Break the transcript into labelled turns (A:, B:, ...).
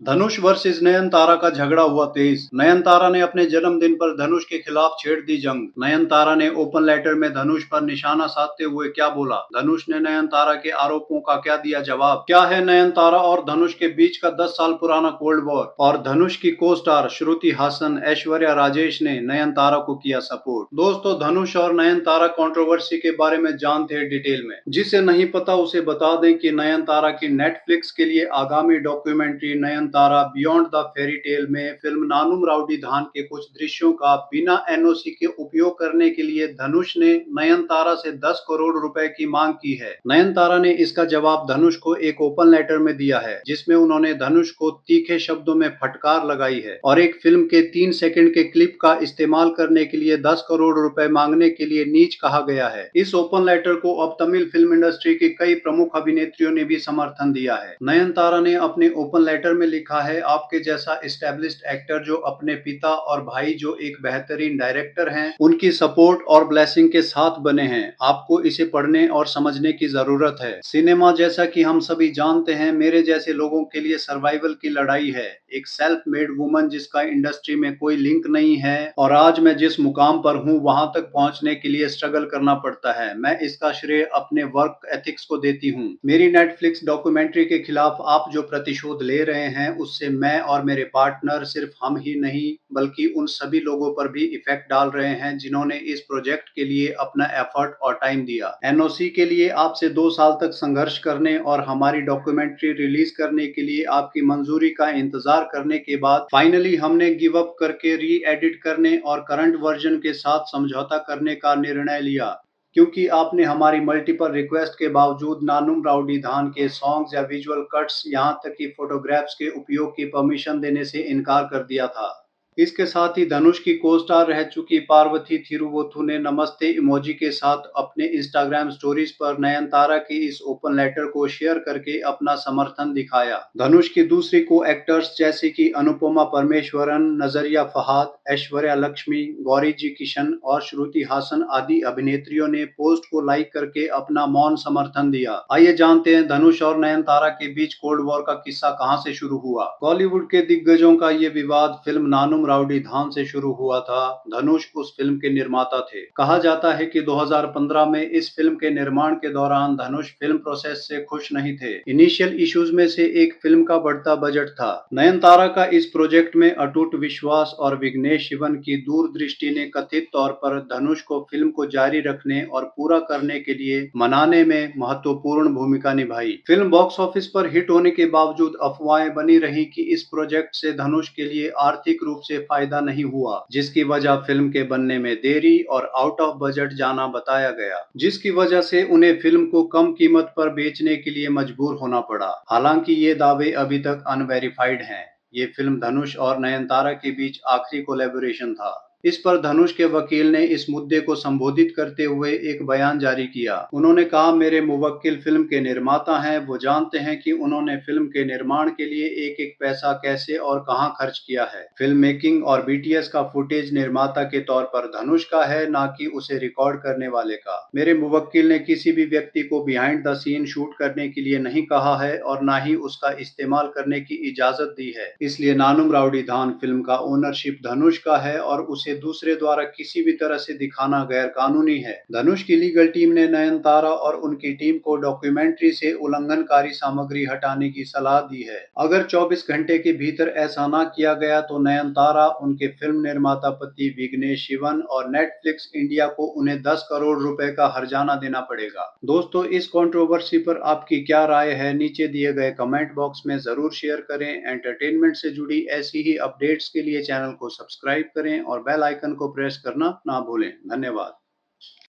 A: धनुष versus Nayantara का झगड़ा हुआ तेज। नयनतारा ने अपने जन्मदिन पर धनुष के खिलाफ छेड़ दी जंग। नयनतारा ने ओपन लेटर में धनुष पर निशाना साधते हुए क्या बोला? धनुष ने नयनतारा के आरोपों का क्या दिया जवाब? क्या है नयनतारा और धनुष के बीच का 10 साल पुराना कोल्ड वॉर? और धनुष की को स्टार श्रुति हासन, ऐश्वर्या राजेश ने नयनतारा को किया सपोर्ट। दोस्तों, धनुष और नयनतारा कंट्रोवर्सी के बारे में जानते हैं डिटेल में। जिसे नहीं पता उसे बता दें कि नयनतारा की नेटफ्लिक्स के लिए आगामी documentary Nayanthara beyond the fairy tale में फिल्म नानुम राउडी धान के कुछ दृश्यों का बिना एनओसी के उपयोग करने के लिए धनुष ने नयनतारा से 10 करोड़ रुपए की मांग की है। नयनतारा ने इसका जवाब धनुष को एक ओपन लेटर में दिया है, जिसमें उन्होंने धनुष को तीखे शब्दों में फटकार लगाई है और एक फिल्म के 3 सेकंड के क्लिप का इस्तेमाल करने के लिए 10 करोड़ रुपए मांगने के लिए नीच कहा गया है। इस ओपन लेटर को अब तमिल फिल्म इंडस्ट्री की कई प्रमुख अभिनेत्रियों ने भी समर्थन दिया है। नयनतारा ने अपने ओपन लेटर में लिखा है, आपके जैसा एस्टेब्लिश्ड एक्टर जो अपने पिता और भाई जो एक बेहतरीन डायरेक्टर हैं, उनकी सपोर्ट और ब्लेसिंग के साथ बने हैं। आपको इसे पढ़ने और समझने की जरूरत है। सिनेमा, जैसा कि हम सभी जानते हैं, मेरे जैसे लोगों के लिए सर्वाइवल की लड़ाई है। एक सेल्फ मेड वुमन जिसका इंडस्ट्री में कोई लिंक नहीं है और आज मैं जिस मुकाम पर हूँ वहां तक पहुंचने के लिए स्ट्रगल करना पड़ता है। मैं इसका श्रेय अपने वर्क एथिक्स को देती हूँ। मेरी नेटफ्लिक्स डॉक्यूमेंट्री के खिलाफ आप जो प्रतिशोध ले रहे हैं, उससे मैं और मेरे पार्टनर, सिर्फ हम ही नहीं बल्कि उन सभी लोगों पर भी इफेक्ट डाल रहे हैं जिन्होंने इस प्रोजेक्ट के लिए अपना एफर्ट और टाइम दिया। एनओसी के लिए आपसे 2 साल तक संघर्ष करने और हमारी डॉक्यूमेंट्री रिलीज करने के लिए आपकी मंजूरी का इंतजार करने के बाद फाइनली हमने गिव अप करके री एडिट करने और करंट वर्जन के साथ समझौता करने का निर्णय लिया, क्योंकि आपने हमारी मल्टीपल रिक्वेस्ट के बावजूद नानुम राउडी धान के सॉन्ग्स या विजुअल कट्स, यहां तक कि फोटोग्राफ्स के उपयोग की परमिशन देने से इनकार कर दिया था। इसके साथ ही धनुष की को स्टार रह चुकी पार्वती थिरुवोथु ने नमस्ते इमोजी के साथ अपने इंस्टाग्राम स्टोरीज पर नयनतारा के इस ओपन लेटर को शेयर करके अपना समर्थन दिखाया। धनुष की दूसरी को एक्टर्स जैसे कि अनुपमा परमेश्वरन, नजरिया फहाद, ऐश्वर्या लक्ष्मी, गौरी जी किशन और श्रुति हासन आदि अभिनेत्रियों ने पोस्ट को लाइक करके अपना मौन समर्थन दिया। आइए जानते हैं धनुष और नयनतारा के बीच कोल्ड वॉर का किस्सा कहां से शुरू हुआ। बॉलीवुड के दिग्गजों का ये विवाद फिल्म नानुम राउडी धान से शुरू हुआ था। धनुष उस फिल्म के निर्माता थे। कहा जाता है कि 2015 में इस फिल्म के निर्माण के दौरान धनुष फिल्म प्रोसेस से खुश नहीं थे। इनिशियल इश्यूज में से एक फिल्म का बढ़ता बजट था। नयनतारा का इस प्रोजेक्ट में अटूट विश्वास और विघ्नेश शिवन की दूरदृष्टि ने कथित तौर पर धनुष को फिल्म को जारी रखने और पूरा करने के लिए मनाने में महत्वपूर्ण भूमिका निभाई। फिल्म बॉक्स ऑफिस पर हिट होने के बावजूद अफवाहें बनी रही कि इस प्रोजेक्ट से धनुष के लिए आर्थिक रूप से फायदा नहीं हुआ, जिसकी वजह फिल्म के बनने में देरी और आउट ऑफ बजट जाना बताया गया, जिसकी वजह से उन्हें फिल्म को कम कीमत पर बेचने के लिए मजबूर होना पड़ा। हालांकि ये दावे अभी तक अनवेरिफाइड हैं। ये फिल्म धनुष और नयनतारा के बीच आखिरी कोलैबोरेशन था। इस पर धनुष के वकील ने इस मुद्दे को संबोधित करते हुए एक बयान जारी किया। उन्होंने कहा, मेरे मुवक्किल फिल्म के निर्माता हैं, वो जानते हैं कि उन्होंने फिल्म के निर्माण के लिए एक एक पैसा कैसे और कहां खर्च किया है। फिल्म मेकिंग और बीटीएस का फुटेज निर्माता के तौर पर धनुष का है, ना कि उसे रिकॉर्ड करने वाले का। मेरे मुवक्किल ने किसी भी व्यक्ति को बिहाइंड द सीन शूट करने के लिए नहीं कहा है और ना ही उसका इस्तेमाल करने की इजाजत दी है। इसलिए नानुम राउडी धान फिल्म का ओनरशिप धनुष का है और उसे दूसरे द्वारा किसी भी तरह से दिखाना गैर कानूनी है। धनुष की लीगल टीम ने नयनतारा और उनकी टीम को डॉक्यूमेंट्री से उल्लंघनकारी सामग्री हटाने की सलाह दी है। अगर 24 घंटे के भीतर ऐसा ना किया गया तो नयनतारा, उनके फिल्म निर्माता पति विघ्नेश शिवन और नेटफ्लिक्स इंडिया को उन्हें 10 करोड़ रुपए का हर्जाना देना पड़ेगा। दोस्तों, इस कंट्रोवर्सी पर आपकी क्या राय है? नीचे दिए गए कमेंट बॉक्स में जरूर शेयर करें। एंटरटेनमेंट से जुड़ी ऐसी ही अपडेट्स के लिए चैनल को सब्सक्राइब करें और बेल आइकन को प्रेस करना ना भूलें। धन्यवाद।